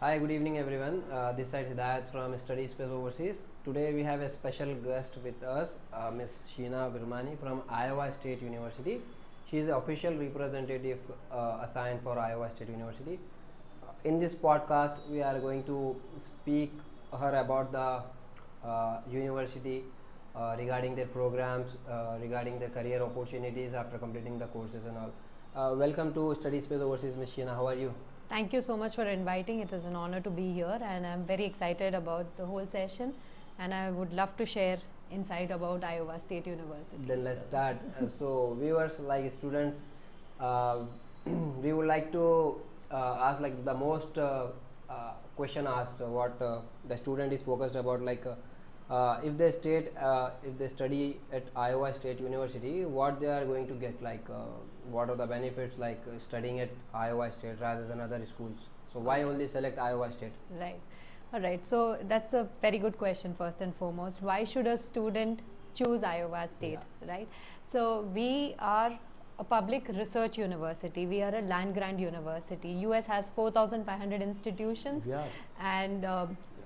Hi, good evening everyone. This side Hidayath from Study Space Overseas. Today we have a special guest with us, Miss Sheena Virmani from Iowa State University. She is the official representative assigned for Iowa State University. In this podcast, we are going to speak her about the university regarding their programs, regarding their career opportunities after completing the courses and all. Welcome to Study Space Overseas, Miss Sheena. How are you? Thank you so much for inviting. It is an honor to be here, and I'm very excited about the whole session. And I would love to share insight about Iowa State University. Then let's start. So viewers, like students, uh, we would like to ask like the most question asked what the student is focused about, like if they study at Iowa State University, what they are going to get, like what are the benefits, like studying at Iowa State rather than other schools. So why only select Iowa State? Right. All right. So that's a very good question. First and foremost, why should a student choose Iowa State? Yeah. Right. So we are a public research university. We are a land grant university. US has 4,500 institutions, Yeah. and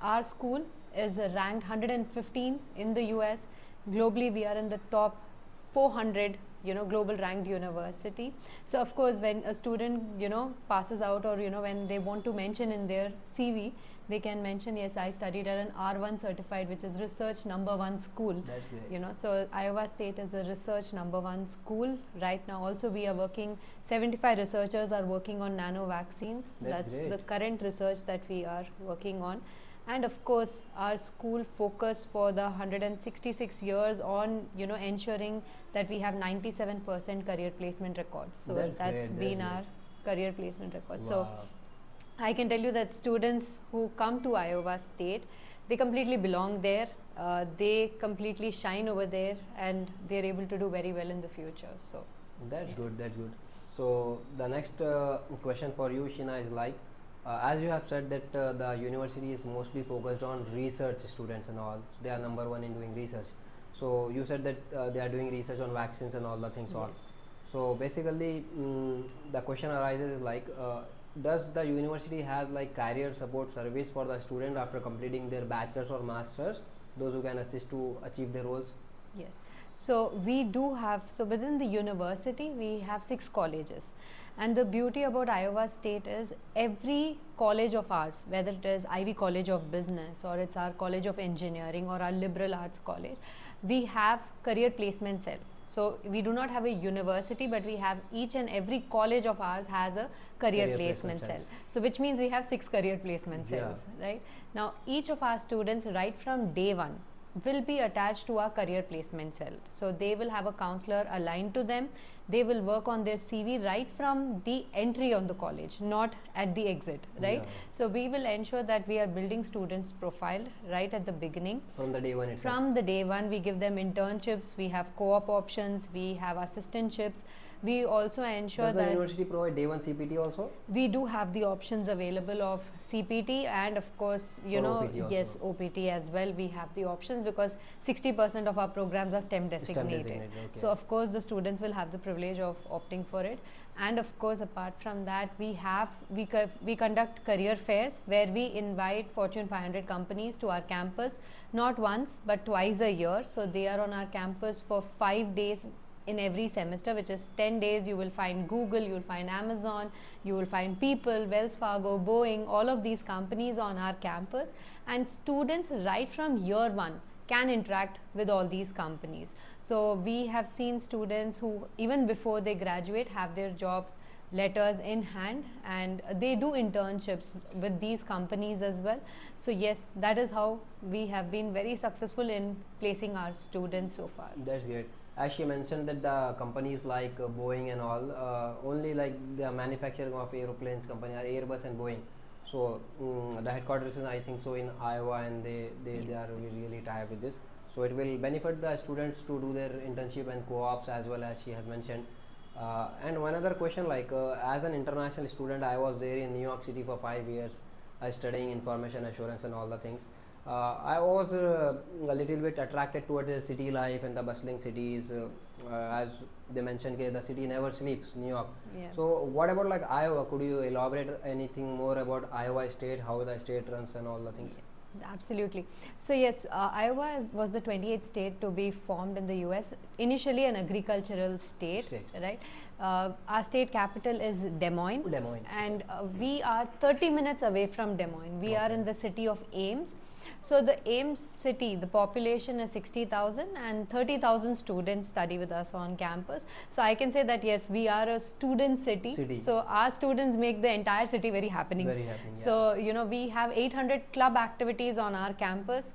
our school is ranked 115 in the US. Globally, we are in the top 400, global ranked university. So of course, when a student, passes out, or when they want to mention in their CV, they can mention, yes, I studied at an R1 certified, which is research #1 school. That's great. So Iowa State is a research #1 school right now. Also, we are working, 75 researchers are working on nano vaccines. That's the great. current research that we are working on. And of course, our school focus for the 166 years on, ensuring that we have 97% career placement records. So That's that's great, been that's our career placement record. Wow. So I can tell you that students who come to Iowa State, they completely belong there. They completely shine over there, and they're able to do very well in the future. So That's good. That's good. So the next question for you, Sheena, is like, as you have said that the university is mostly focused on research students and all. So they are #1 in doing research. So you said that they are doing research on vaccines and all the things. All. yes. So basically, the question arises is like, does the university has like career support service for the student after completing their bachelor's or master's? Those who can assist to achieve their goals. Yes. So we do have, so within the university, we have 6 colleges. And the beauty about Iowa State is every college of ours, whether it is Ivy College of Business, or it's our College of Engineering, or our liberal arts college, we have career placement cell. So we do not have a university, but we have, each and every college of ours has a career placement cell. cells. So which means we have 6 career placement Yeah. cells, right? Now each of our students, right from day one, will be attached to our career placement cell. So they will have a counselor aligned to them. They will work on their CV right from the entry on the college, not at the exit, right? Yeah. So we will ensure that we are building students' profile right at the beginning. From the day one itself. From the day one, we give them internships, we have co-op options, we have assistantships. We also ensure Does the that university provide day one CPT also? we do have the options available of CPT, and of course, For OPT also. yes, OPT as well. We have the options because 60% of our programs are STEM designated. designated, okay. So of course, the students will have the privilege of opting for it. And of course, apart from that, we conduct career fairs where we invite Fortune 500 companies to our campus, not once but twice a year. So they are on our campus for 5 days in every semester, which is 10 days. You will find Google, you will find Amazon, you will find People, Wells Fargo, Boeing, all of these companies on our campus, and students right from year one can interact with all these companies. So we have seen students who even before they graduate have their jobs letters in hand, and they do internships with these companies as well. So yes, that is how we have been very successful in placing our students so far. That's great. As she mentioned that the companies like Boeing and all, only like the manufacturing of aeroplanes company are Airbus and Boeing. So the headquarters is, I think so, in Iowa, and they are really tied with this. So it will benefit the students to do their internship and co-ops as well, as she has mentioned. And one other question, like as an international student, I was there in New York City for 5 years, studying information assurance and all the things. I was a little bit attracted towards the city life and the bustling cities. As they mentioned, the city never sleeps, New York. Yeah. So, what about like Iowa? Could you elaborate anything more about Iowa state, how the state runs, and all the things? Absolutely. So yes, Iowa was the 28th state to be formed in the US. Initially an agricultural state. Right? Our state capital is Des Moines. Des Moines. And we are 30 minutes away from Des Moines. We are in the city of Ames. So the Ames city, the population is 60,000 and 30,000 students study with us on campus. So I can say that yes, we are a student city. So our students make the entire city very happening. Very happening. Yeah. So we have 800 club activities on our campus.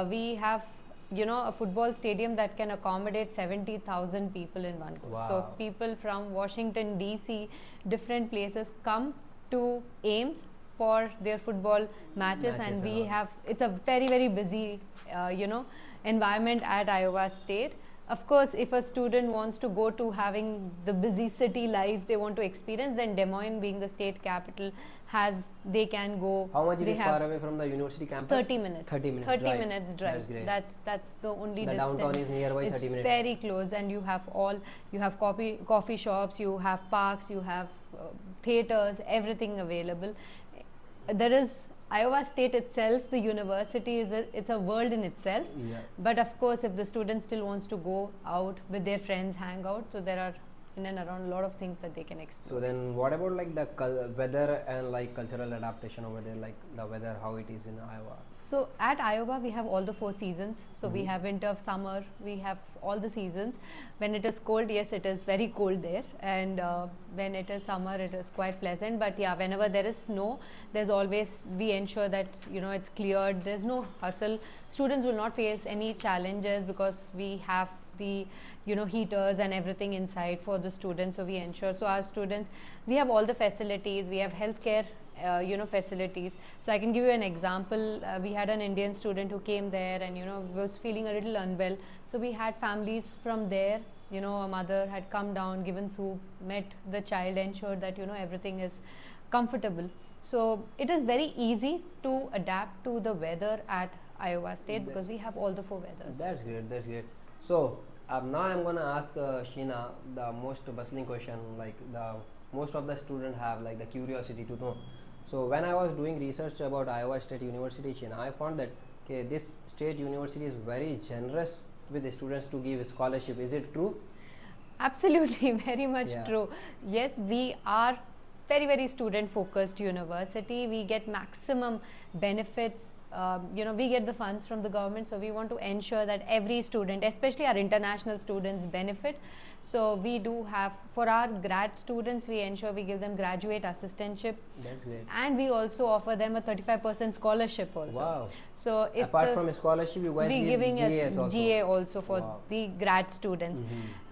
We have a football stadium that can accommodate 70,000 people in one course. Wow. So people from Washington DC, different places come to Ames for their football matches and we have, it's a very, very busy, environment at Iowa State. Of course, if a student wants to go to having the busy city life they want to experience, then Des Moines being the state capital they can go. How much it is far away from the university campus? 30 minutes. 30 minutes 30 drive. minutes drive. That's great. That's the only the distance. downtown is nearby, it's 30 minutes. Very close, and you have coffee shops, you have parks, you have theaters, everything available. There is Iowa State itself, the university it's a world in itself. Yeah. But of course, if the student still wants to go out with their friends, hang out, so there are in and around a lot of things that they can explore. So then, what about like the weather and like cultural adaptation over there, like the weather, how it is in Iowa? So at Iowa, we have all the 4 seasons. So we have winter, summer, we have all the seasons. When it is cold, yes, it is very cold there, and when it is summer, it is quite pleasant. But yeah, whenever there is snow, there's always, we ensure that it's cleared. There's no hustle. Students will not face any challenges because we have the heaters and everything inside for the students. So we ensure, so our students, we have all the facilities. We have healthcare facilities. So I can give you an example. We had an Indian student who came there and was feeling a little unwell. So we had families from there. A mother had come down, given soup, met the child, ensured that everything is comfortable. So it is very easy to adapt to the weather at Iowa State because we have all the 4 weathers. That's great. That's great. So now I'm gonna ask Sheena the most bustling question, like the most of the students have like the curiosity to know. So when I was doing research about Iowa State University, Sheena, I found that this state university is very generous with the students to give scholarship. Is it true? Absolutely, very much true. Yes, we are very, very student focused university. We get maximum benefits. We get the funds from the government, so we want to ensure that every student, especially our international students, benefit. So we do have, for our grad students, we ensure we give them graduate assistantship. That's great. And we also offer them a 35% scholarship also. Wow. So if apart from scholarship, you guys give giving GAs also. GA also for the grad students.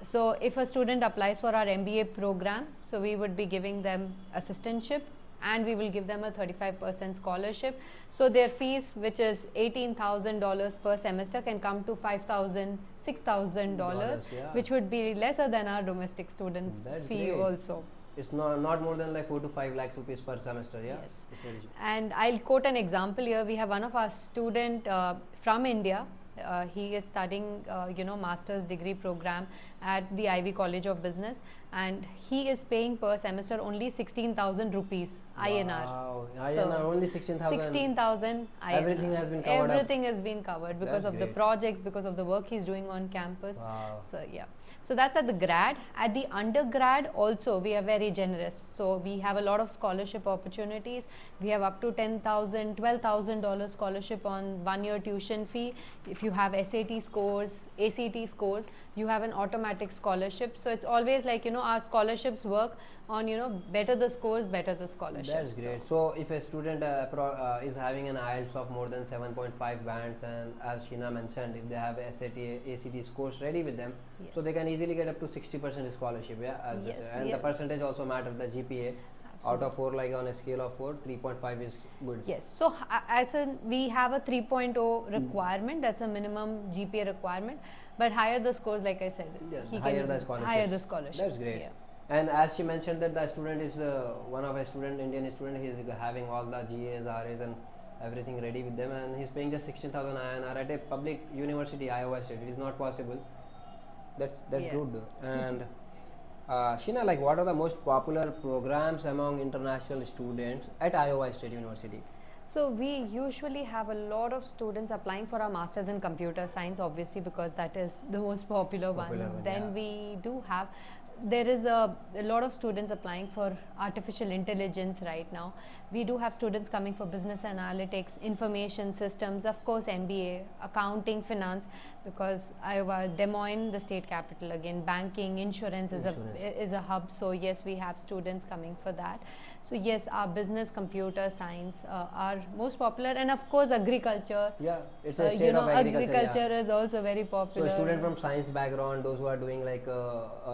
So if a student applies for our MBA program, so we would be giving them assistantship, and we will give them a 35% scholarship. So their fees, which is $18,000 per semester, can come to $5,000, $6,000, which would be lesser than our domestic students' fee great. also. It's not more than like 4 to 5 lakhs rupees per semester, yeah? Yes. It's very cheap. And I'll quote an example here. We have one of our student from India. He is studying, master's degree program at the Ivy College of Business, and he is paying per semester only 16,000 rupees INR. Wow, INR only 16,000. 16,000 INR. Everything has been covered. Everything has been covered because That's of the great. projects, because of the work he's doing on campus. Wow. So yeah. So that's at the grad. At the undergrad also we are very generous. So we have a lot of scholarship opportunities. We have up to $10,000, $12,000 scholarship on 1-year tuition fee. If you have SAT scores, ACT scores, you have an automatic scholarship. So it's always like, our scholarships work on, better the scores, better the scholarship. That's great. So if a student is having an IELTS of more than 7.5 bands, and as Sheena mentioned, if they have SAT, ACT scores ready with them, so they can easily get up to 60% scholarship, yeah? And the percentage also matters, the GPA. Out of 4, like on a scale of 4, 3.5 is good. Yes. So we have a 3.0 requirement. That's a minimum GPA requirement. But higher the scores, like I said, higher the scholarships. Higher the scholarships. That's great. Yeah. And as she mentioned that the student is one of a student, Indian student, he is having all the GAs, RAs, and everything ready with them, and he's paying just 16,000 INR at a public university, Iowa State. It is not possible. That's Yeah. good. And Sheena, like, what are the most popular programs among international students at Iowa State University? So we usually have a lot of students applying for our masters in computer science, obviously, because that is the most popular one. Then yeah. we do have, there is a lot of students applying for artificial intelligence right now. We do have students coming for business analytics, information systems, of course MBA, accounting, finance, because Iowa, Des Moines, the state capital, again banking, insurance is a hub. So yes, we have students coming for that. So yes, our business, computer science are most popular, and of course agriculture. Yeah, it's a state of agriculture. Agriculture is also very popular. So student from science background, those who are doing like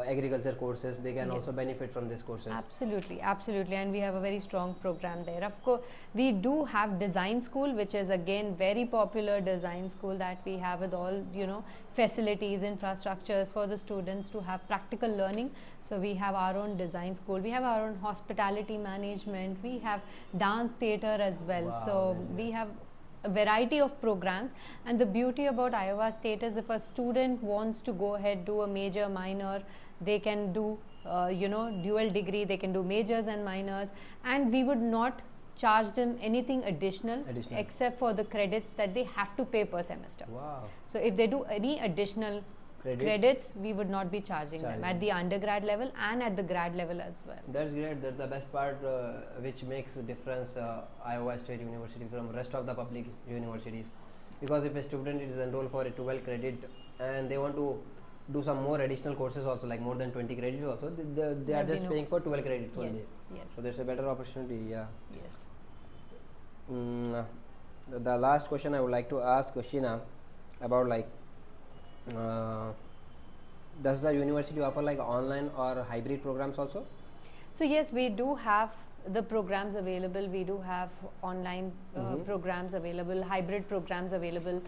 agriculture courses, they can also benefit from these courses. Absolutely, absolutely, and we have a very strong program there. Of course, we do have design school, which is again very popular design school that we have with all facilities, infrastructures for the students to have practical learning. So we have our own design school, we have our own hospitality management, we have dance theater as well. Wow, so we have a variety of programs, and the beauty about Iowa State is if a student wants to go ahead, do a major, minor, they can do dual degree, they can do majors and minors, and we would not charge them anything additional except for the credits that they have to pay per semester. Wow. So if they do any additional credits, we would not be charging them at the undergrad level and at the grad level as well. That's great. That's the best part, which makes a difference Iowa State University from rest of the public universities. Because if a student is enrolled for a 12 credit and they want to do some more additional courses also, like more than 20 credits also, they are just paying for 12 credits only. Yes. So there's a better opportunity. Yeah. Yes. The last question I would like to ask Sheena about, like, does the university offer like online or hybrid programs also? So yes, we do have the programs available. We do have online programs available, hybrid programs available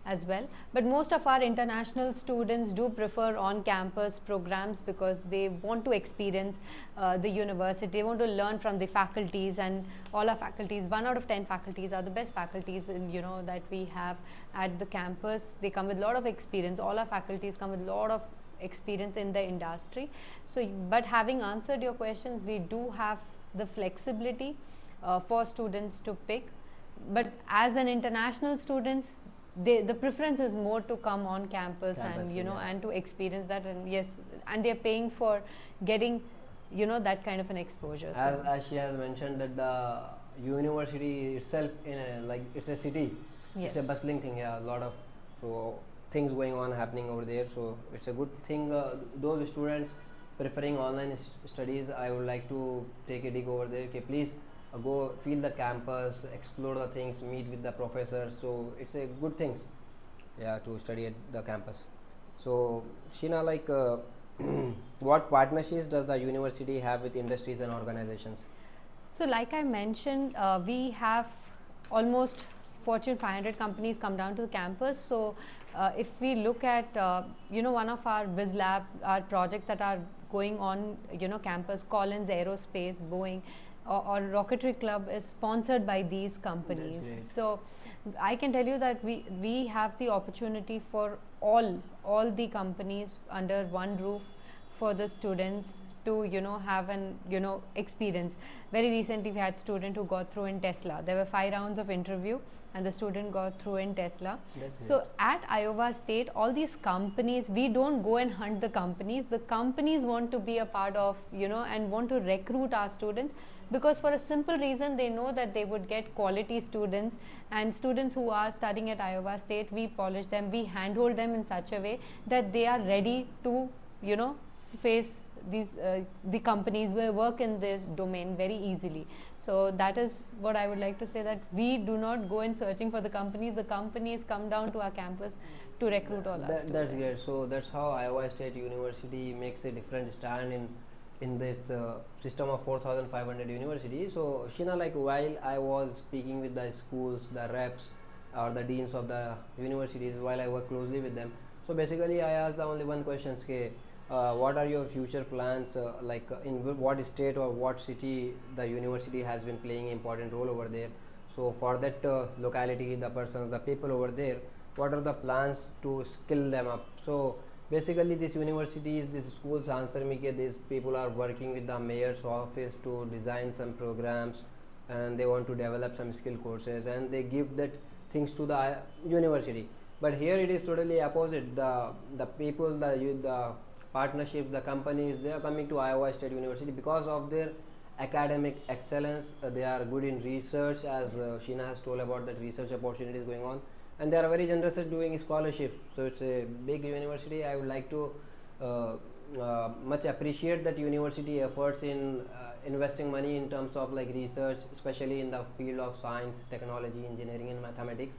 as well. But most of our international students do prefer on-campus programs because they want to experience the university. They want to learn from the faculties, and all our faculties, 1 out of 10 faculties are the best faculties that we have at the campus. They come with a lot of experience. All our faculties come with a lot of experience in the industry. So, but having answered your questions, we do have the flexibility for students to pick. But as an international students, the preference is more to come on campus and and to experience that, and yes, and they're paying for getting that kind of an exposure. As she has mentioned that the university itself it's a city. It's a bustling thing. Yeah, a lot of things going on happening over there. So it's a good thing. Those students preferring online studies, I would like to take a dig over there. Okay, please go feel the campus, explore the things, meet with the professors. So it's a good thing, yeah, to study at the campus. So Sheena, like, what partnerships does the university have with industries and organizations? So like I mentioned, we have almost Fortune 500 companies come down to the campus. So if we look at one of our Biz Lab, our projects that are going on campus, Collins Aerospace, Boeing, or Rocketry Club is sponsored by these companies. So I can tell you that we have the opportunity for all the companies under one roof for the students to have an experience. Very recently we had student who got through in Tesla. There were 5 rounds of interview and the student got through in Tesla. So at Iowa State, all these companies, we don't go and hunt the companies. The companies want to be a part of and want to recruit our students, because for a simple reason, they know that they would get quality students, and students who are studying at Iowa State, we polish them, we handhold them in such a way that they are ready to face these the companies will work in this domain very easily. So that is what I would like to say, that we do not go in searching for the companies come down to our campus to recruit all our students. That's great. So that's how Iowa State University makes a different stand in this system of 4,500 universities. So Sheena, like, while I was speaking with the schools, the reps or the deans of the universities, while I work closely with them, so basically I asked the only one question, what are your future plans, in what state or what city the university has been playing an important role over there. So for that locality, the persons, the people over there, what are the plans to skill them up? So basically, this universities, these schools answer me that these people are working with the mayor's office to design some programs, and they want to develop some skill courses, and they give that things to the university. But here it is totally opposite. The people, the partnerships, the companies, they are coming to Iowa State University because of their academic excellence. They are good in research, as Sheena has told about that research opportunities going on, and they are very generous at doing scholarships. So it's a big university. I would like to much appreciate that university efforts in investing money in terms of like research, especially in the field of science, technology, engineering, and mathematics.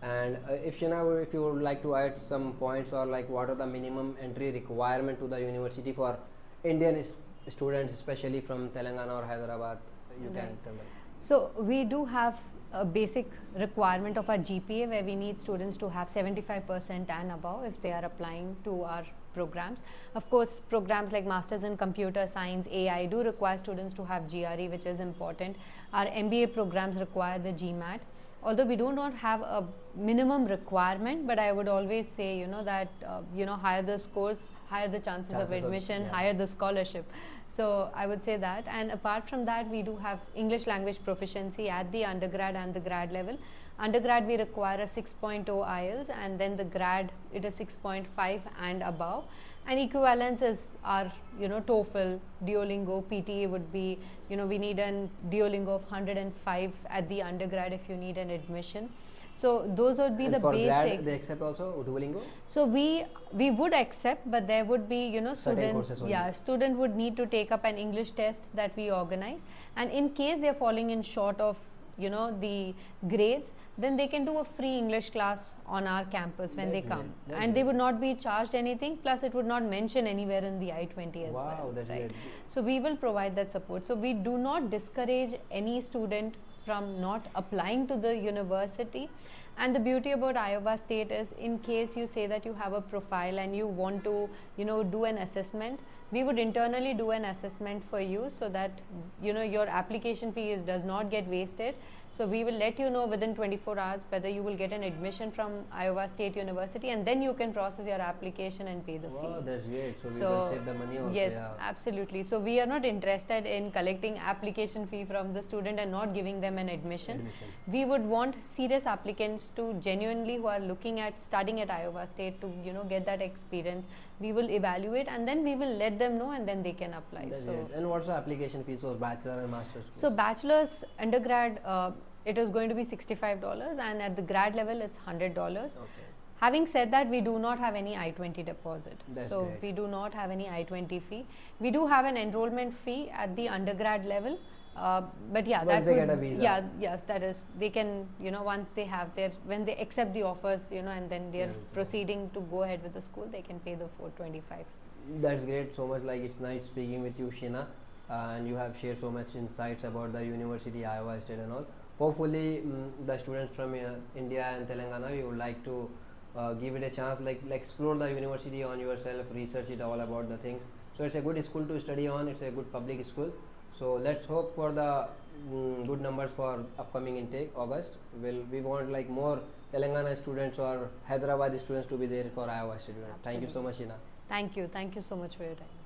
And if Sheena, if you would like to add some points, or like what are the minimum entry requirement to the university for Indian students, especially from Telangana or Hyderabad, you can tell them. So we do have a basic requirement of our GPA, where we need students to have 75% and above if they are applying to our programs. Of course, programs like Masters in Computer Science, AI do require students to have GRE, which is important. Our MBA programs require the GMAT. Although we do not have a minimum requirement, but I would always say, that, higher the scores, higher the chances of admission, higher the scholarship. So I would say that. And apart from that, we do have English language proficiency at the undergrad and the grad level. Undergrad, we require a 6.0 IELTS, and then the grad, it is 6.5 and above. And equivalence is our, TOEFL, Duolingo, PTE would be, we need a Duolingo of 105 at the undergrad if you need an admission. So those would be and the for basic. Grad, they accept also Duolingo? So we would accept, but there would be, students, student would need to take up an English test that we organize. And in case they're falling in short of, the grades, then they can do a free English class on our campus when they come. And they would not be charged anything, plus it would not mention anywhere in the I-20 as well. Wow, that's great. So we will provide that support. So we do not discourage any student from not applying to the university. And the beauty about Iowa State is, in case you say that you have a profile and you want to, do an assessment, we would internally do an assessment for you, so that, your application fee does not get wasted. So we will let you know within 24 hours whether you will get an admission from Iowa State University, and then you can process your application and pay the fee. Wow, that's great. So we will save the money also. Yes, absolutely. So we are not interested in collecting application fee from the student and not giving them an admission. We would want serious applicants to genuinely, who are looking at studying at Iowa State, to get that experience. We will evaluate, and then we will let them know, and then they can apply. That's great. And what's the application fees for bachelor and master's? So bachelor's, undergrad, it is going to be $65, and at the grad level it's $100. Okay. Having said that, we do not have any I-20 deposit. That's so great. We do not have any I-20 fee. We do have an enrollment fee at the undergrad level. But yeah, once they get a visa. Yes, that is, they can, once they have when they accept the offers, and then they are proceeding to go ahead with the school, they can pay the $425. That's great. So much, like, it's nice speaking with you, Sheena, and you have shared so much insights about the university, Iowa State and all. Hopefully, the students from India and Telangana, we would like to give it a chance, like explore the university on yourself, research it all about the things. So it's a good school to study on. It's a good public school. So let's hope for the good numbers for upcoming intake, August. We want like more Telangana students or Hyderabad students to be there for Iowa State. Thank you so much, Sheena. Thank you so much for your time.